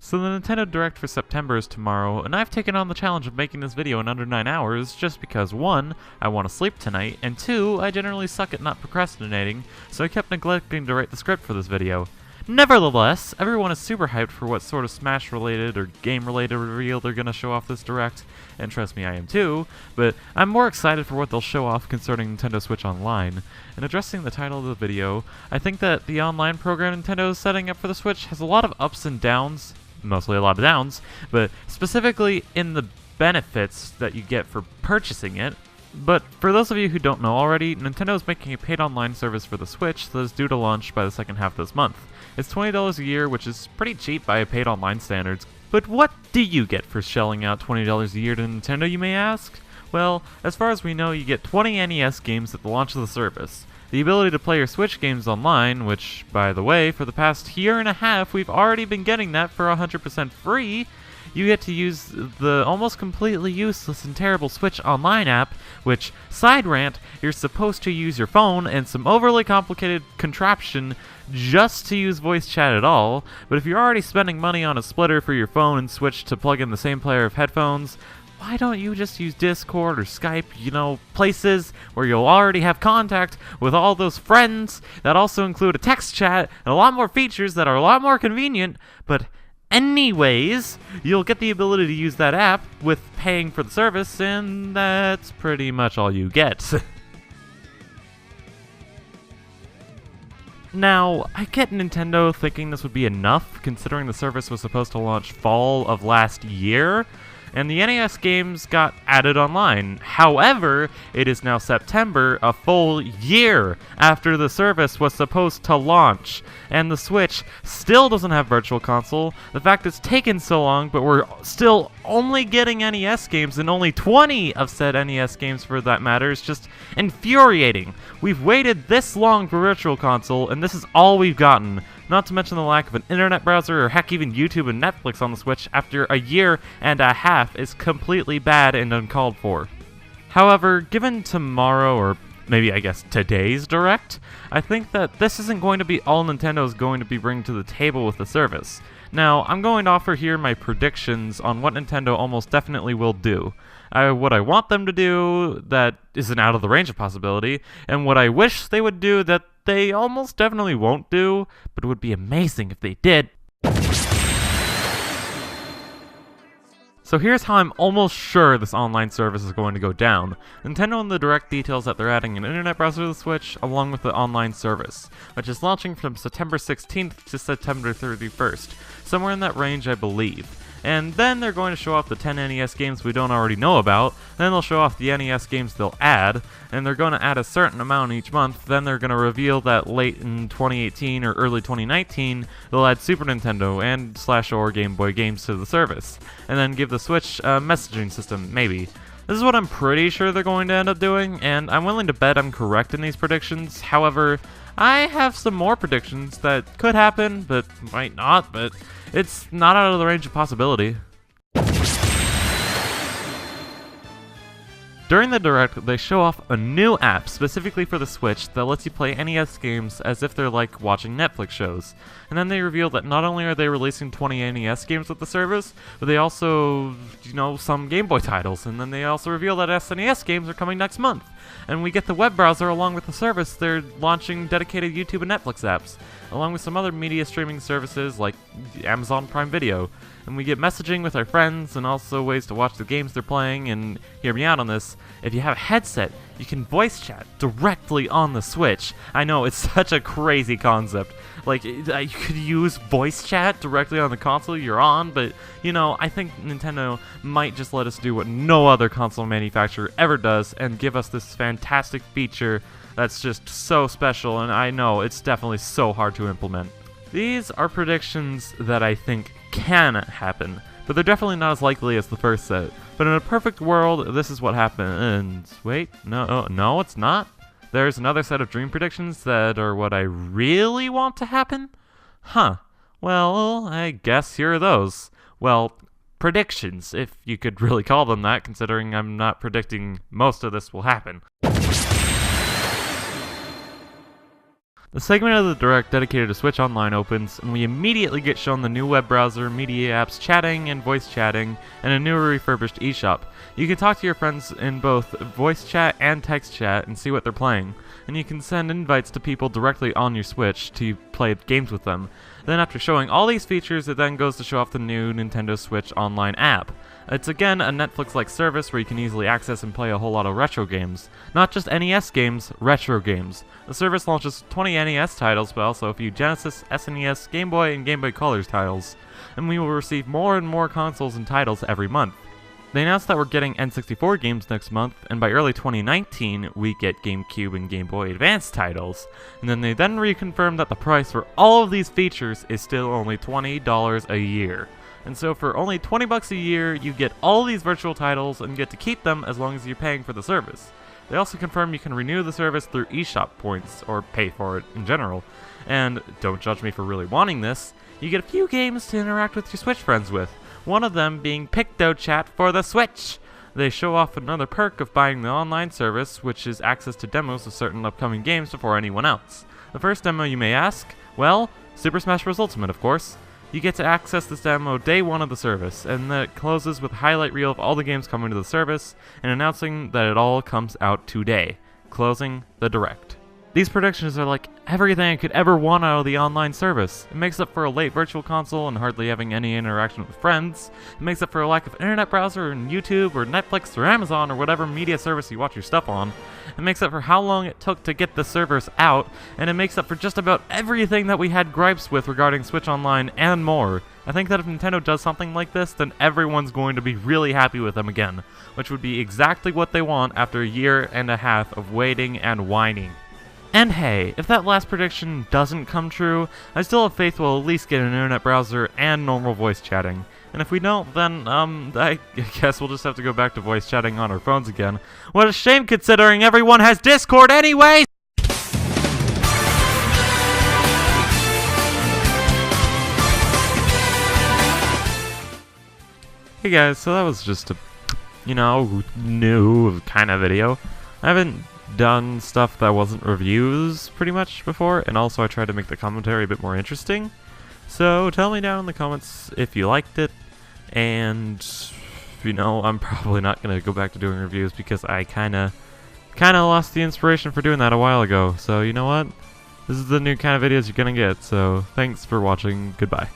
So the Nintendo Direct for September is tomorrow, and I've taken on the challenge of making this video in under 9 hours just because 1, I want to sleep tonight, and 2, I generally suck at not procrastinating, so I kept neglecting to write the script for this video. Nevertheless, everyone is super hyped for what sort of Smash-related or game-related reveal they're gonna show off this Direct, and trust me, I am too, but I'm more excited for what they'll show off concerning Nintendo Switch Online. In addressing the title of the video, I think that the online program Nintendo is setting up for the Switch has a lot of ups and downs, mostly a lot of downs, but specifically in the benefits that you get for purchasing it. But for those of you who don't know already, Nintendo is making a paid online service for the Switch that is due to launch by the second half of this month. It's $20 a year, which is pretty cheap by paid online standards. But what do you get for shelling out $20 a year to Nintendo, you may ask? Well, as far as we know, you get 20 NES games at the launch of the service, the ability to play your Switch games online, which, by the way, for the past year and a half, we've already been getting that for 100% free. You get to use the almost completely useless and terrible Switch Online app, which, side rant, you're supposed to use your phone and some overly complicated contraption just to use voice chat at all, but if you're already spending money on a splitter for your phone and Switch to plug in the same pair of headphones, why don't you just use Discord or Skype, you know, places where you'll already have contact with all those friends that also include a text chat and a lot more features that are a lot more convenient, but anyways, you'll get the ability to use that app with paying for the service, and that's pretty much all you get. Now, I get Nintendo thinking this would be enough, considering the service was supposed to launch fall of last year, and the NES games got added online. However, it is now September, a full year after the service was supposed to launch, and the Switch still doesn't have Virtual Console. The fact it's taken so long, but we're still only getting NES games, and only 20 of said NES games for that matter, is just infuriating. We've waited this long for Virtual Console, and this is all we've gotten. Not to mention the lack of an internet browser or heck even YouTube and Netflix on the Switch after a year and a half is completely bad and uncalled for. However, given tomorrow, or maybe I guess today's Direct, I think that this isn't going to be all Nintendo is going to be bringing to the table with the service. Now, I'm going to offer here my predictions on what Nintendo almost definitely will do. What I want them to do that isn't out of the range of possibility, and what I wish they would do that they almost definitely won't do, but it would be amazing if they did. So here's how I'm almost sure this online service is going to go down. Nintendo in the Direct details that they're adding an internet browser to the Switch along with the online service, which is launching from September 16th to September 31st, somewhere in that range I believe. And then they're going to show off the 10 NES games we don't already know about, then they'll show off the NES games they'll add, and they're going to add a certain amount each month, then they're going to reveal that late in 2018 or early 2019, they'll add Super Nintendo and /or Game Boy games to the service, and then give the Switch a messaging system, maybe. This is what I'm pretty sure they're going to end up doing, and I'm willing to bet I'm correct in these predictions. However, I have some more predictions that could happen, but might not, but it's not out of the range of possibility. During the Direct, they show off a new app specifically for the Switch that lets you play NES games as if they're like watching Netflix shows. And then they reveal that not only are they releasing 20 NES games with the service, but they also, some Game Boy titles. And then they also reveal that SNES games are coming next month. And we get the web browser along with the service. They're launching dedicated YouTube and Netflix apps, along with some other media streaming services like Amazon Prime Video. And we get messaging with our friends and also ways to watch the games they're playing. And hear me out on this, if you have a headset, you can voice chat directly on the Switch. I know, it's such a crazy concept. Like, you could use voice chat directly on the console you're on, but, I think Nintendo might just let us do what no other console manufacturer ever does and give us this fantastic feature that's just so special, and I know it's definitely so hard to implement. These are predictions that I think can happen, but they're definitely not as likely as the first set. But in a perfect world, this is what happens. Wait, no, it's not. There's another set of dream predictions that are what I really want to happen? Huh. Well, I guess here are those. Well, predictions, if you could really call them that, considering I'm not predicting most of this will happen. The segment of the Direct dedicated to Switch Online opens, and we immediately get shown the new web browser, media apps, chatting, and voice chatting, and a new refurbished eShop. You can talk to your friends in both voice chat and text chat and see what they're playing, and you can send invites to people directly on your Switch to play games with them. Then after showing all these features, it then goes to show off the new Nintendo Switch Online app. It's again a Netflix-like service where you can easily access and play a whole lot of retro games. Not just NES games, retro games. The service launches 20 NES titles, but also a few Genesis, SNES, Game Boy, and Game Boy Color titles. And we will receive more and more consoles and titles every month. They announced that we're getting N64 games next month, and by early 2019, we get GameCube and Game Boy Advance titles. And then they reconfirmed that the price for all of these features is still only $20 a year. And so for only $20 a year, you get all these virtual titles and get to keep them as long as you're paying for the service. They also confirm you can renew the service through eShop points, or pay for it in general. And don't judge me for really wanting this, you get a few games to interact with your Switch friends with, one of them being PictoChat for the Switch. They show off another perk of buying the online service, which is access to demos of certain upcoming games before anyone else. The first demo, you may ask? Well, Super Smash Bros. Ultimate, of course. You get to access this demo day one of the service, and then it closes with a highlight reel of all the games coming to the service, and announcing that it all comes out today, closing the Direct. These predictions are like everything I could ever want out of the online service. It makes up for a late virtual console and hardly having any interaction with friends. It makes up for a lack of internet browser and YouTube or Netflix or Amazon or whatever media service you watch your stuff on. It makes up for how long it took to get the servers out, and it makes up for just about everything that we had gripes with regarding Switch Online and more. I think that if Nintendo does something like this, then everyone's going to be really happy with them again, which would be exactly what they want after a year and a half of waiting and whining. And hey, if that last prediction doesn't come true, I still have faith we'll at least get an internet browser and normal voice chatting. And if we don't, then, I guess we'll just have to go back to voice chatting on our phones again. What a shame considering everyone has Discord anyways! Hey guys, so that was just a, new kind of video. I haven't done stuff that wasn't reviews pretty much before, and also I tried to make the commentary a bit more interesting. So tell me down in the comments if you liked it, and I'm probably not gonna go back to doing reviews because I kinda lost the inspiration for doing that a while ago. So you know what? This is the new kind of videos you're gonna get, so thanks for watching, goodbye.